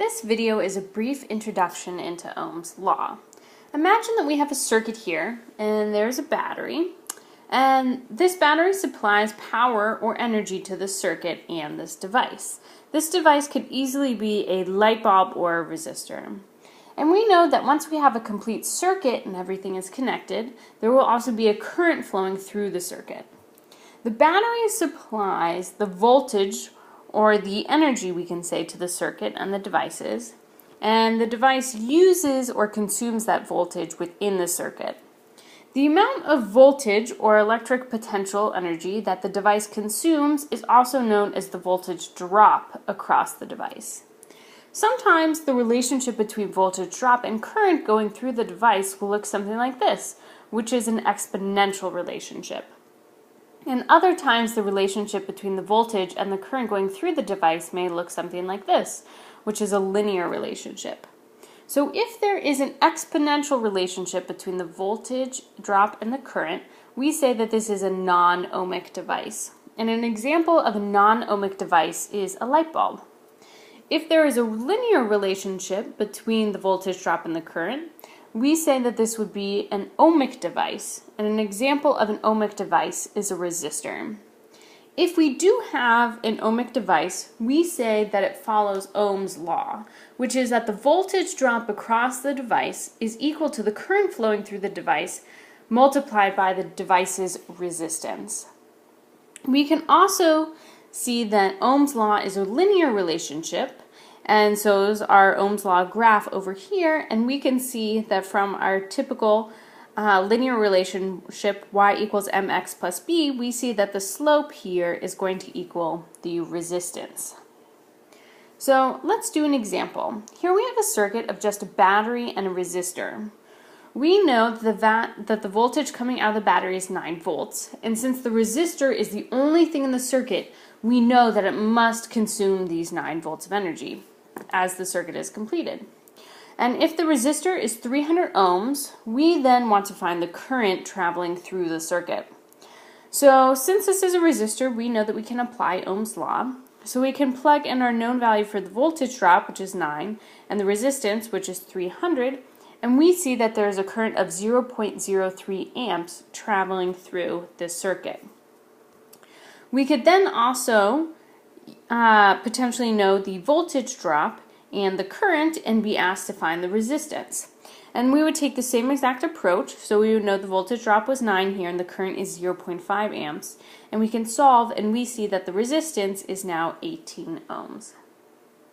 This video is a brief introduction into Ohm's law. Imagine that we have a circuit here, and there's a battery, and this battery supplies power or energy to the circuit and this device. This device could easily be a light bulb or a resistor. And we know that once we have a complete circuit and everything is connected, there will also be a current flowing through the circuit. The battery supplies the voltage or the energy, we can say, to the circuit and the devices, and the device uses or consumes that voltage within the circuit. The amount of voltage or electric potential energy that the device consumes is also known as the voltage drop across the device. Sometimes the relationship between voltage drop and current going through the device will look something like this, which is an exponential relationship. And other times the relationship between the voltage and the current going through the device may look something like this, which is a linear relationship. So if there is an exponential relationship between the voltage drop and the current, we say that this is a non-ohmic device. And an example of a non-ohmic device is a light bulb. If there is a linear relationship between the voltage drop and the current, we say that this would be an ohmic device, and an example of an ohmic device is a resistor. If we do have an ohmic device, we say that it follows Ohm's law, which is that the voltage drop across the device is equal to the current flowing through the device multiplied by the device's resistance. We can also see that Ohm's law is a linear relationship, and so is our Ohm's law graph over here, and we can see that from our typical linear relationship y equals mx plus b, we see that the slope here is going to equal the resistance. So let's do an example. Here we have a circuit of just a battery and a resistor. We know that the voltage coming out of the battery is 9 volts, and since the resistor is the only thing in the circuit, we know that it must consume these 9 volts of energy as the circuit is completed. And if the resistor is 300 ohms, we then want to find the current traveling through the circuit. So since this is a resistor, we know that we can apply Ohm's law. So we can plug in our known value for the voltage drop, which is 9, and the resistance, which is 300, and we see that there is a current of 0.03 amps traveling through this circuit. We could then also potentially know the voltage drop and the current and be asked to find the resistance. And we would take the same exact approach, so we would know the voltage drop was 9 here and the current is 0.5 amps, and we can solve and we see that the resistance is now 18 ohms.